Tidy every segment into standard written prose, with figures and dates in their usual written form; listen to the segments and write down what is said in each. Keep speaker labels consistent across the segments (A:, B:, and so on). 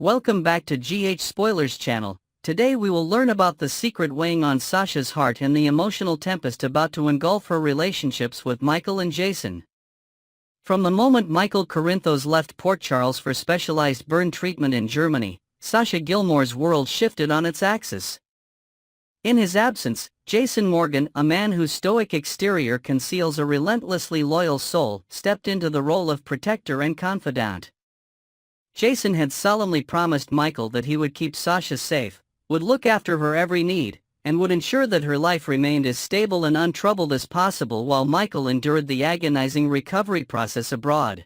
A: Welcome back to GH Spoilers channel. Today we will learn about the secret weighing on Sasha's heart and the emotional tempest about to engulf her relationships with Michael and Jason. From the moment Michael Corinthos left Port Charles for specialized burn treatment in Germany, Sasha Gilmore's world shifted on its axis. In his absence, Jason Morgan, a man whose stoic exterior conceals a relentlessly loyal soul, stepped into the role of protector and confidant. Jason had solemnly promised Michael that he would keep Sasha safe, would look after her every need, and would ensure that her life remained as stable and untroubled as possible while Michael endured the agonizing recovery process abroad.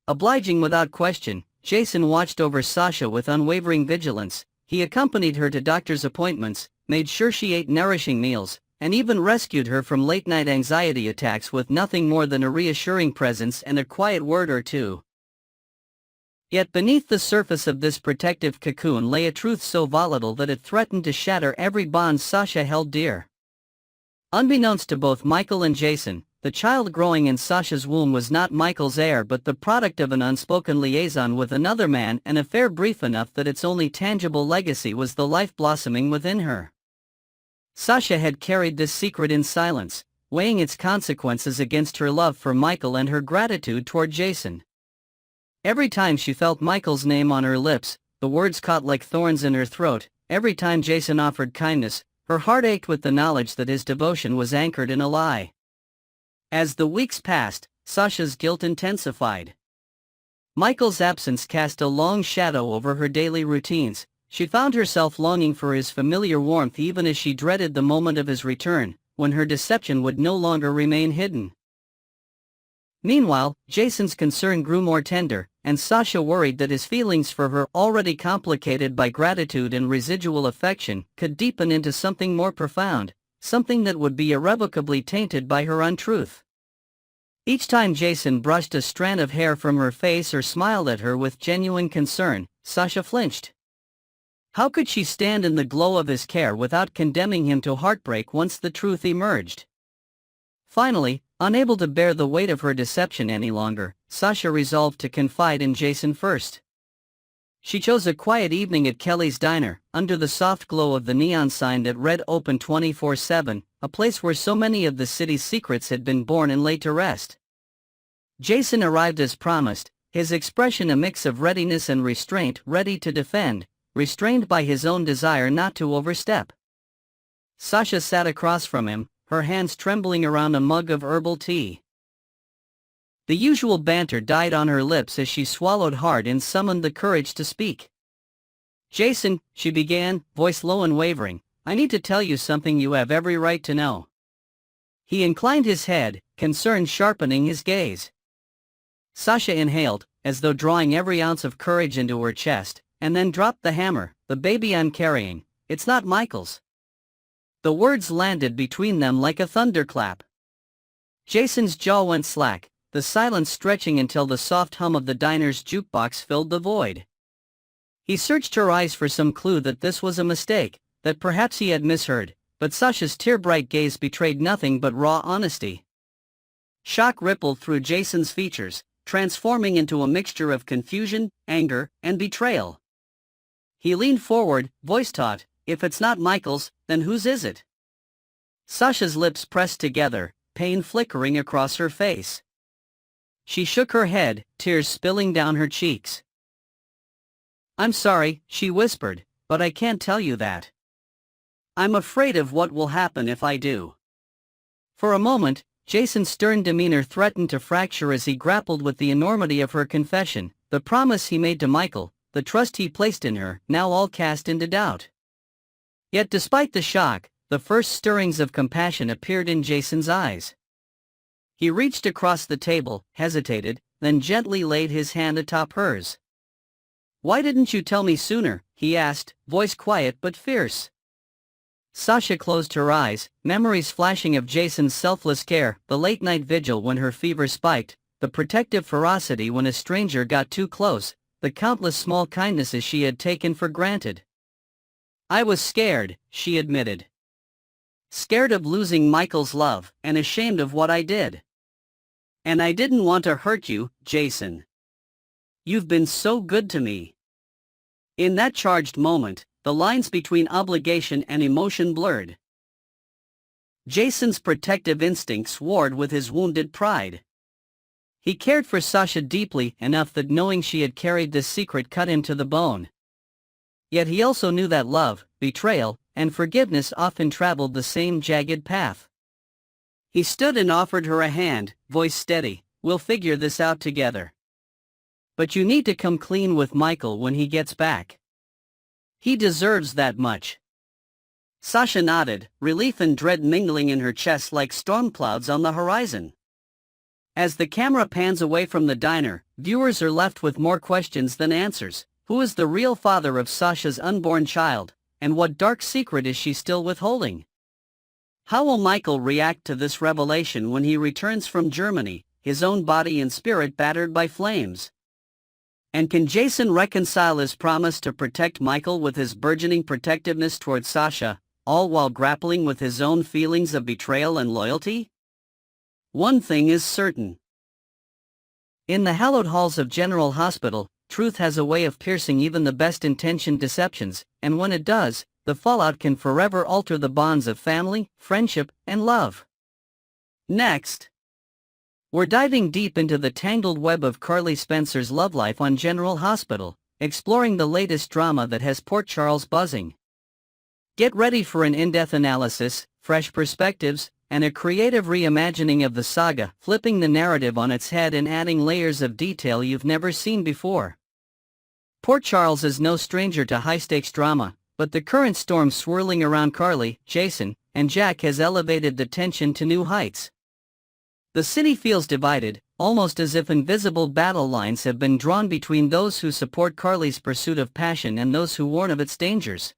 A: Obliging without question, Jason watched over Sasha with unwavering vigilance. He accompanied her to doctor's appointments, made sure she ate nourishing meals, and even rescued her from late-night anxiety attacks with nothing more than a reassuring presence and a quiet word or two. Yet beneath the surface of this protective cocoon lay a truth so volatile that it threatened to shatter every bond Sasha held dear. Unbeknownst to both Michael and Jason, the child growing in Sasha's womb was not Michael's heir but the product of an unspoken liaison with another man, an affair brief enough that its only tangible legacy was the life blossoming within her. Sasha had carried this secret in silence, weighing its consequences against her love for Michael and her gratitude toward Jason. Every time she felt Michael's name on her lips, the words caught like thorns in her throat. Every time Jason offered kindness, her heart ached with the knowledge that his devotion was anchored in a lie. As the weeks passed, Sasha's guilt intensified. Michael's absence cast a long shadow over her daily routines. She found herself longing for his familiar warmth even as she dreaded the moment of his return, when her deception would no longer remain hidden. Meanwhile, Jason's concern grew more tender, and Sasha worried that his feelings for her, already complicated by gratitude and residual affection, could deepen into something more profound, something that would be irrevocably tainted by her untruth. Each time Jason brushed a strand of hair from her face or smiled at her with genuine concern, Sasha flinched. How could she stand in the glow of his care without condemning him to heartbreak once the truth emerged? Finally, unable to bear the weight of her deception any longer, Sasha resolved to confide in Jason first. She chose a quiet evening at Kelly's Diner, under the soft glow of the neon sign that read "Open 24/7, a place where so many of the city's secrets had been born and laid to rest. Jason arrived as promised, his expression a mix of readiness and restraint, ready to defend, restrained by his own desire not to overstep. Sasha sat across from him, her hands trembling around a mug of herbal tea. The usual banter died on her lips as she swallowed hard and summoned the courage to speak. "Jason," she began, voice low and wavering, "I need to tell you something you have every right to know." He inclined his head, concern sharpening his gaze. Sasha inhaled, as though drawing every ounce of courage into her chest, and then dropped the hammer. "The baby I'm carrying, it's not Michael's." The words landed between them like a thunderclap. Jason's jaw went slack, the silence stretching until the soft hum of the diner's jukebox filled the void. He searched her eyes for some clue that this was a mistake, that perhaps he had misheard, but Sasha's tear-bright gaze betrayed nothing but raw honesty. Shock rippled through Jason's features, transforming into a mixture of confusion, anger, and betrayal. He leaned forward, voice taut, "If it's not Michael's, then whose is it?" Sasha's lips pressed together, pain flickering across her face. She shook her head, tears spilling down her cheeks. "I'm sorry," she whispered, "but I can't tell you that. I'm afraid of what will happen if I do." For a moment, Jason's stern demeanor threatened to fracture as he grappled with the enormity of her confession, the promise he made to Michael, the trust he placed in her, now all cast into doubt. Yet despite the shock, the first stirrings of compassion appeared in Jason's eyes. He reached across the table, hesitated, then gently laid his hand atop hers. "Why didn't you tell me sooner?" he asked, voice quiet but fierce. Sasha closed her eyes, memories flashing of Jason's selfless care, the late-night vigil when her fever spiked, the protective ferocity when a stranger got too close, the countless small kindnesses she had taken for granted. "I was scared," she admitted. "Scared of losing Michael's love, and ashamed of what I did. And I didn't want to hurt you, Jason. You've been so good to me." In that charged moment, the lines between obligation and emotion blurred. Jason's protective instincts warred with his wounded pride. He cared for Sasha deeply enough that knowing she had carried this secret cut him to the bone. Yet he also knew that love, betrayal, and forgiveness often traveled the same jagged path. He stood and offered her a hand, voice steady. "We'll figure this out together. But you need to come clean with Michael when he gets back. He deserves that much." Sasha nodded, relief and dread mingling in her chest like storm clouds on the horizon. As the camera pans away from the diner, viewers are left with more questions than answers. Who is the real father of Sasha's unborn child, and what dark secret is she still withholding? How will Michael react to this revelation when he returns from Germany, his own body and spirit battered by flames? And can Jason reconcile his promise to protect Michael with his burgeoning protectiveness toward Sasha, all while grappling with his own feelings of betrayal and loyalty? One thing is certain. In the hallowed halls of General Hospital, truth has a way of piercing even the best-intentioned deceptions, and when it does, the fallout can forever alter the bonds of family, friendship, and love. Next, we're diving deep into the tangled web of Carly Spencer's love life on General Hospital, exploring the latest drama that has Port Charles buzzing. Get ready for an in-depth analysis, fresh perspectives, and a creative reimagining of the saga, flipping the narrative on its head and adding layers of detail you've never seen before. Port Charles is no stranger to high-stakes drama, but the current storm swirling around Carly, Jason, and Jack has elevated the tension to new heights. The city feels divided, almost as if invisible battle lines have been drawn between those who support Carly's pursuit of passion and those who warn of its dangers.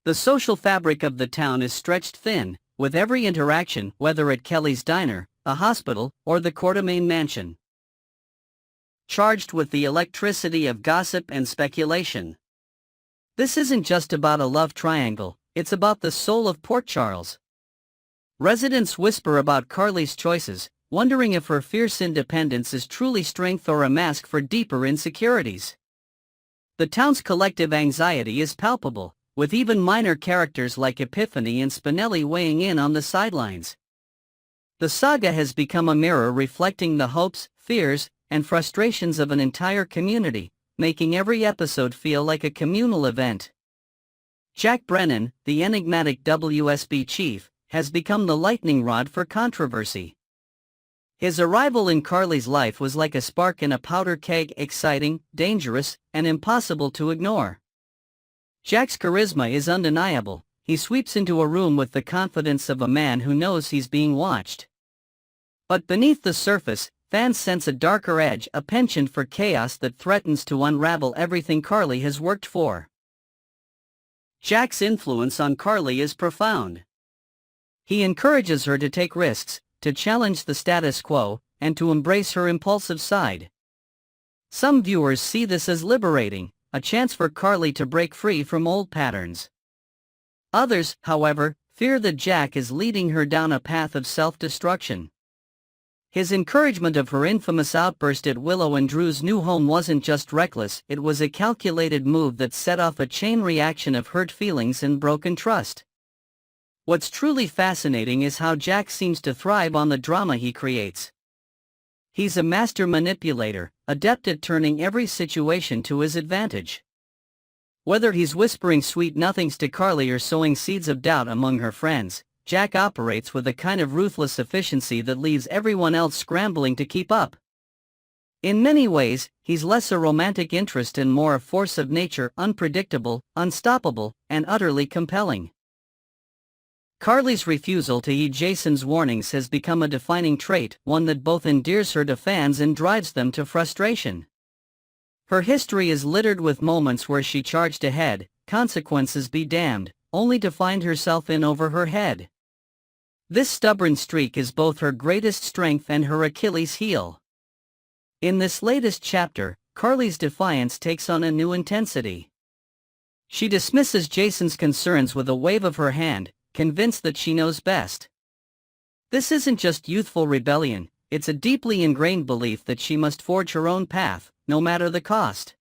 A: The social fabric of the town is stretched thin, with every interaction, whether at Kelly's Diner, a hospital, or the Quartermain Mansion, charged with the electricity of gossip and speculation. This isn't just about a love triangle, it's about the soul of Port Charles. Residents whisper about Carly's choices, wondering if her fierce independence is truly strength or a mask for deeper insecurities. The town's collective anxiety is palpable, with even minor characters like Epiphany and Spinelli weighing in on the sidelines. The saga has become a mirror reflecting the hopes, fears, and frustrations of an entire community, making every episode feel like a communal event. Jack Brennan, the enigmatic WSB chief, has become the lightning rod for controversy. His arrival in Carly's life was like a spark in a powder keg, exciting, dangerous, and impossible to ignore. Jack's charisma is undeniable. He sweeps into a room with the confidence of a man who knows he's being watched. But beneath the surface, fans sense a darker edge, a penchant for chaos that threatens to unravel everything Carly has worked for. Jack's influence on Carly is profound. He encourages her to take risks, to challenge the status quo, and to embrace her impulsive side. Some viewers see this as liberating, a chance for Carly to break free from old patterns. Others, however, fear that Jack is leading her down a path of self-destruction. His encouragement of her infamous outburst at Willow and Drew's new home wasn't just reckless, it was a calculated move that set off a chain reaction of hurt feelings and broken trust. What's truly fascinating is how Jack seems to thrive on the drama he creates. He's a master manipulator, adept at turning every situation to his advantage. Whether he's whispering sweet nothings to Carly or sowing seeds of doubt among her friends, Jack operates with a kind of ruthless efficiency that leaves everyone else scrambling to keep up. In many ways, he's less a romantic interest and more a force of nature, unpredictable, unstoppable, and utterly compelling. Carly's refusal to heed Jason's warnings has become a defining trait, one that both endears her to fans and drives them to frustration. Her history is littered with moments where she charged ahead, consequences be damned, only to find herself in over her head. This stubborn streak is both her greatest strength and her Achilles heel. In this latest chapter, Carly's defiance takes on a new intensity. She dismisses Jason's concerns with a wave of her hand, convinced that she knows best. This isn't just youthful rebellion, it's a deeply ingrained belief that she must forge her own path, no matter the cost.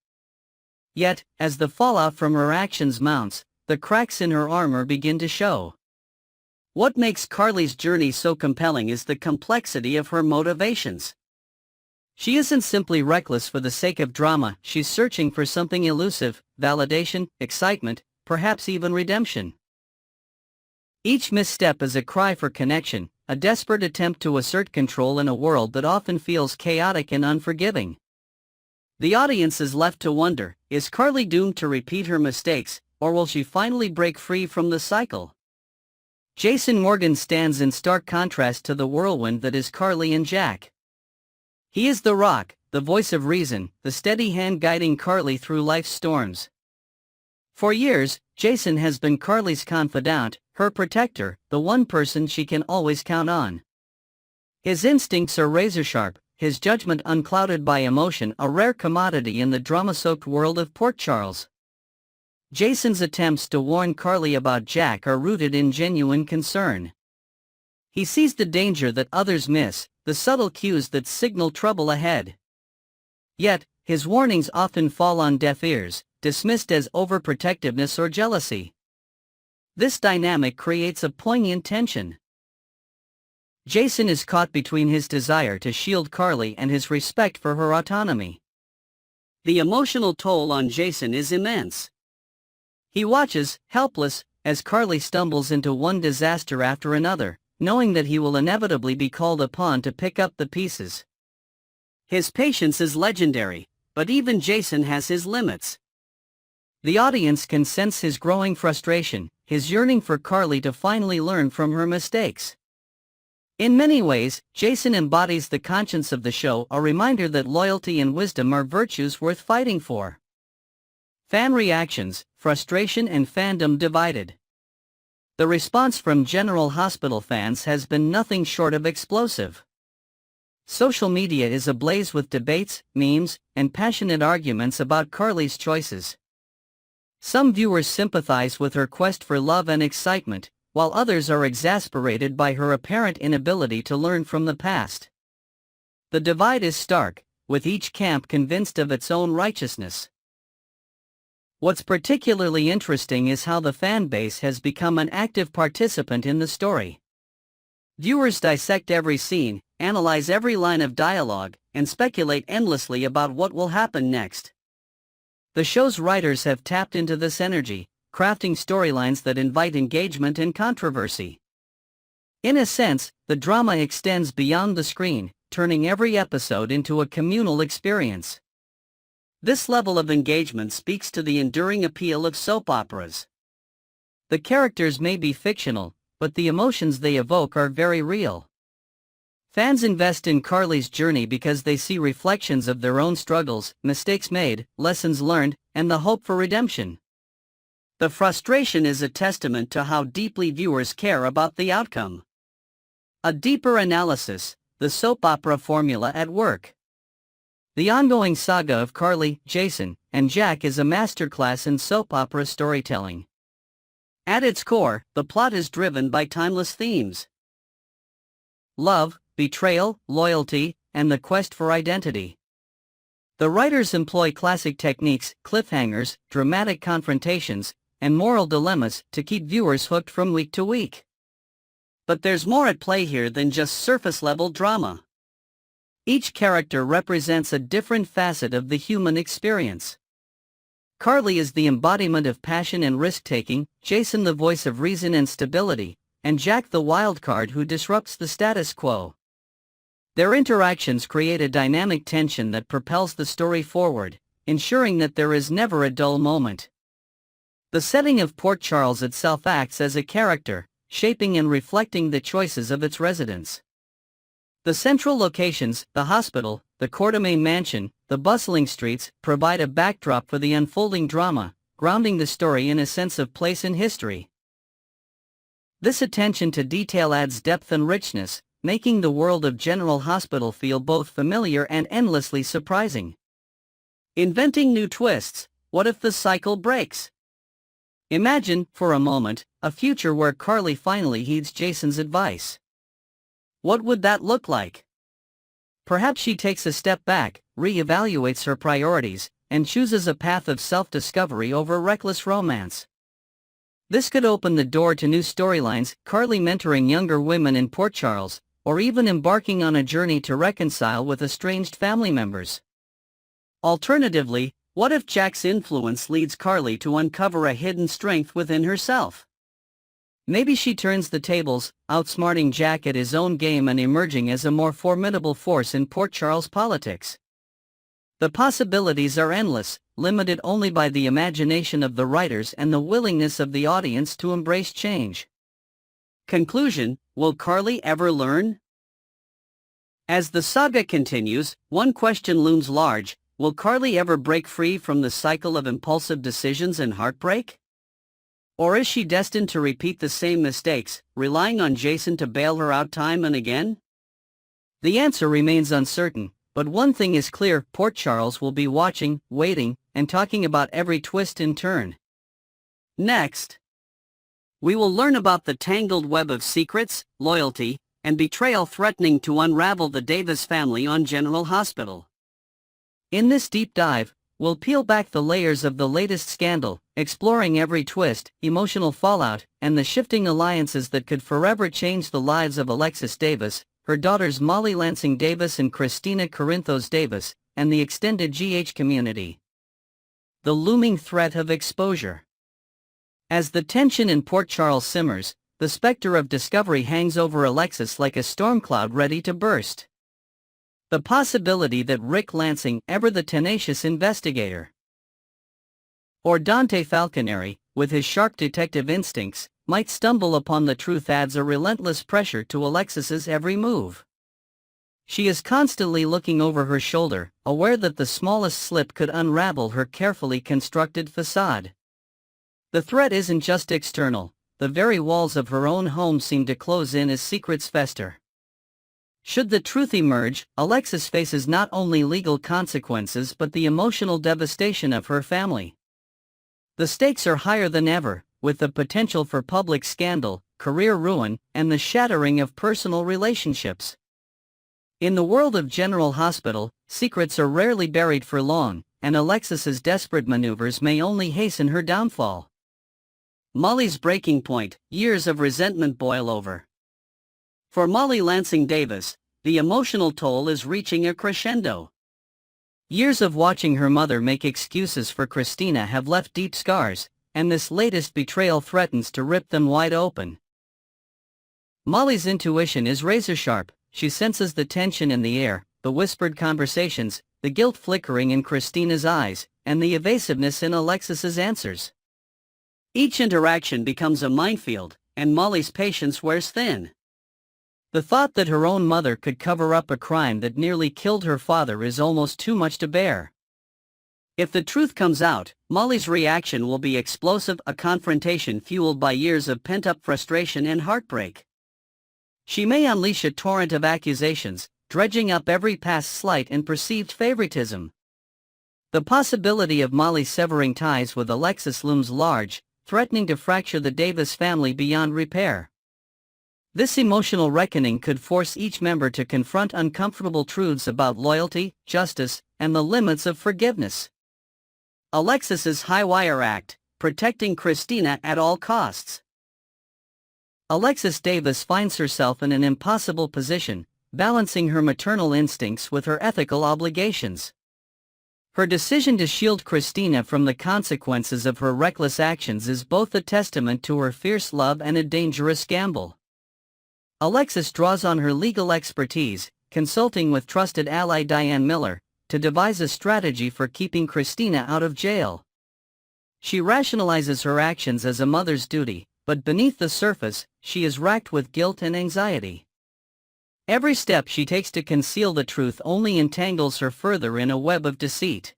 A: Yet, as the fallout from her actions mounts, the cracks in her armor begin to show. What makes Carly's journey so compelling is the complexity of her motivations. She isn't simply reckless for the sake of drama, she's searching for something elusive: validation, excitement, perhaps even redemption. Each misstep is a cry for connection, a desperate attempt to assert control in a world that often feels chaotic and unforgiving. The audience is left to wonder, is Carly doomed to repeat her mistakes, or will she finally break free from the cycle? Jason Morgan stands in stark contrast to the whirlwind that is Carly and Jack. He is the rock, the voice of reason, the steady hand guiding Carly through life's storms. For years, Jason has been Carly's confidant, her protector, the one person she can always count on. His instincts are razor-sharp, his judgment unclouded by emotion, a rare commodity in the drama-soaked world of Port Charles. Jason's attempts to warn Carly about Jack are rooted in genuine concern. He sees the danger that others miss, the subtle cues that signal trouble ahead. Yet, his warnings often fall on deaf ears, dismissed as overprotectiveness or jealousy. This dynamic creates a poignant tension. Jason is caught between his desire to shield Carly and his respect for her autonomy. The emotional toll on Jason is immense. He watches, helpless, as Carly stumbles into one disaster after another, knowing that he will inevitably be called upon to pick up the pieces. His patience is legendary, but even Jason has his limits. The audience can sense his growing frustration, his yearning for Carly to finally learn from her mistakes. In many ways, Jason embodies the conscience of the show, a reminder that loyalty and wisdom are virtues worth fighting for. Fan reactions, frustration and fandom divided. The response from General Hospital fans has been nothing short of explosive. Social media is ablaze with debates, memes, and passionate arguments about Carly's choices. Some viewers sympathize with her quest for love and excitement, while others are exasperated by her apparent inability to learn from the past. The divide is stark, with each camp convinced of its own righteousness. What's particularly interesting is how the fan base has become an active participant in the story. Viewers dissect every scene, analyze every line of dialogue, and speculate endlessly about what will happen next. The show's writers have tapped into this energy, crafting storylines that invite engagement and controversy. In a sense, the drama extends beyond the screen, turning every episode into a communal experience. This level of engagement speaks to the enduring appeal of soap operas. The characters may be fictional, but the emotions they evoke are very real. Fans invest in Carly's journey because they see reflections of their own struggles, mistakes made, lessons learned, and the hope for redemption. The frustration is a testament to how deeply viewers care about the outcome. A deeper analysis, the soap opera formula at work. The ongoing saga of Carly, Jason, and Jack is a masterclass in soap opera storytelling. At its core, the plot is driven by timeless themes: love, betrayal, loyalty, and the quest for identity. The writers employ classic techniques, cliffhangers, dramatic confrontations, and moral dilemmas to keep viewers hooked from week to week. But there's more at play here than just surface-level drama. Each character represents a different facet of the human experience. Carly is the embodiment of passion and risk-taking, Jason the voice of reason and stability, and Jack the wild card who disrupts the status quo. Their interactions create a dynamic tension that propels the story forward, ensuring that there is never a dull moment. The setting of Port Charles itself acts as a character, shaping and reflecting the choices of its residents. The central locations, the hospital, the Courtemain mansion, the bustling streets, provide a backdrop for the unfolding drama, grounding the story in a sense of place in history. This attention to detail adds depth and richness, making the world of General Hospital feel both familiar and endlessly surprising. Inventing new twists, what if the cycle breaks? Imagine, for a moment, a future where Carly finally heeds Jason's advice. What would that look like? Perhaps she takes a step back, re-evaluates her priorities, and chooses a path of self-discovery over reckless romance. This could open the door to new storylines, Carly mentoring younger women in Port Charles, or even embarking on a journey to reconcile with estranged family members. Alternatively, what if Jack's influence leads Carly to uncover a hidden strength within herself? Maybe she turns the tables, outsmarting Jack at his own game and emerging as a more formidable force in Port Charles politics. The possibilities are endless, limited only by the imagination of the writers and the willingness of the audience to embrace change. Conclusion: will Carly ever learn? As the saga continues, one question looms large: will Carly ever break free from the cycle of impulsive decisions and heartbreak? Or is she destined to repeat the same mistakes, relying on Jason to bail her out time and again? The answer remains uncertain, but one thing is clear: Port Charles will be watching, waiting, and talking about every twist and turn. Next, we will learn about the tangled web of secrets, loyalty, and betrayal threatening to unravel the Davis family on General Hospital. In this deep dive, we'll peel back the layers of the latest scandal, exploring every twist, emotional fallout, and the shifting alliances that could forever change the lives of Alexis Davis, her daughters Molly Lansing Davis and Christina Corinthos Davis, and the extended GH community. The looming threat of exposure. As the tension in Port Charles simmers, the specter of discovery hangs over Alexis like a storm cloud ready to burst. The possibility that Rick Lansing, ever the tenacious investigator, or Dante Falconeri, with his sharp detective instincts, might stumble upon the truth adds a relentless pressure to Alexis's every move. She is constantly looking over her shoulder, aware that the smallest slip could unravel her carefully constructed facade. The threat isn't just external; the very walls of her own home seem to close in as secrets fester. Should the truth emerge, Alexis faces not only legal consequences but the emotional devastation of her family. The stakes are higher than ever, with the potential for public scandal, career ruin, and the shattering of personal relationships. In the world of General Hospital, secrets are rarely buried for long, and Alexis's desperate maneuvers may only hasten her downfall. Molly's breaking point: years of resentment boil over. For Molly Lansing Davis, the emotional toll is reaching a crescendo. Years of watching her mother make excuses for Christina have left deep scars, and this latest betrayal threatens to rip them wide open. Molly's intuition is razor-sharp. She senses the tension in the air, the whispered conversations, the guilt flickering in Christina's eyes, and the evasiveness in Alexis's answers. Each interaction becomes a minefield, and Molly's patience wears thin. The thought that her own mother could cover up a crime that nearly killed her father is almost too much to bear. If the truth comes out, Molly's reaction will be explosive, a confrontation fueled by years of pent-up frustration and heartbreak. She may unleash a torrent of accusations, dredging up every past slight and perceived favoritism. The possibility of Molly severing ties with Alexis looms large, threatening to fracture the Davis family beyond repair. This emotional reckoning could force each member to confront uncomfortable truths about loyalty, justice, and the limits of forgiveness. Alexis's high-wire act: protecting Christina at all costs. Alexis Davis finds herself in an impossible position, balancing her maternal instincts with her ethical obligations. Her decision to shield Christina from the consequences of her reckless actions is both a testament to her fierce love and a dangerous gamble. Alexis draws on her legal expertise, consulting with trusted ally Diane Miller, to devise a strategy for keeping Christina out of jail. She rationalizes her actions as a mother's duty, but beneath the surface, she is racked with guilt and anxiety. Every step she takes to conceal the truth only entangles her further in a web of deceit.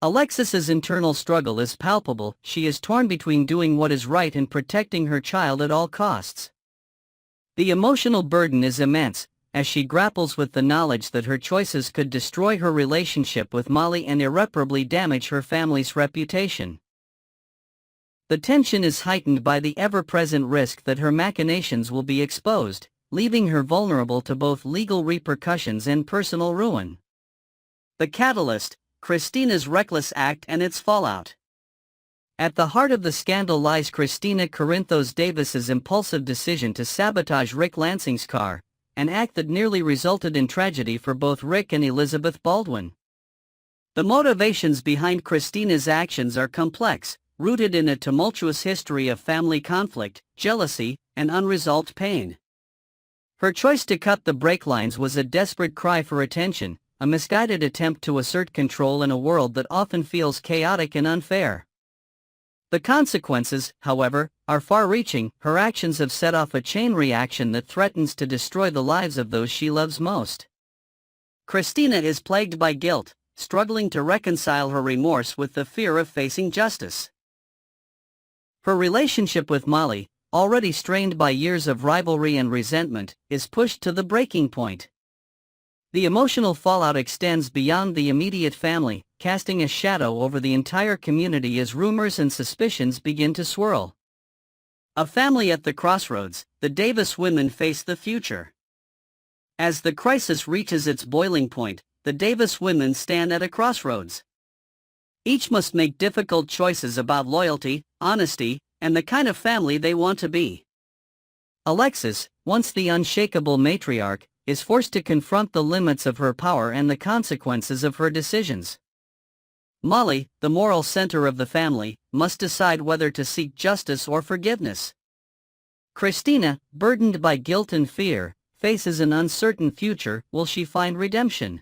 A: Alexis's internal struggle is palpable. She is torn between doing what is right and protecting her child at all costs. The emotional burden is immense, as she grapples with the knowledge that her choices could destroy her relationship with Molly and irreparably damage her family's reputation. The tension is heightened by the ever-present risk that her machinations will be exposed, leaving her vulnerable to both legal repercussions and personal ruin. The catalyst: Christina's reckless act and its fallout. At the heart of the scandal lies Christina Corinthos Davis's impulsive decision to sabotage Rick Lansing's car, an act that nearly resulted in tragedy for both Rick and Elizabeth Baldwin. The motivations behind Christina's actions are complex, rooted in a tumultuous history of family conflict, jealousy, and unresolved pain. Her choice to cut the brake lines was a desperate cry for attention, a misguided attempt to assert control in a world that often feels chaotic and unfair. The consequences, however, are far-reaching. Her actions have set off a chain reaction that threatens to destroy the lives of those she loves most. Christina is plagued by guilt, struggling to reconcile her remorse with the fear of facing justice. Her relationship with Molly, already strained by years of rivalry and resentment, is pushed to the breaking point. The emotional fallout extends beyond the immediate family, casting a shadow over the entire community as rumors and suspicions begin to swirl. A family at the crossroads, the Davis women face the future. As the crisis reaches its boiling point, the Davis women stand at a crossroads. Each must make difficult choices about loyalty, honesty, and the kind of family they want to be. Alexis, once the unshakable matriarch, is forced to confront the limits of her power and the consequences of her decisions. Molly, the moral center of the family, must decide whether to seek justice or forgiveness. Christina, burdened by guilt and fear, faces an uncertain future. Will she find redemption?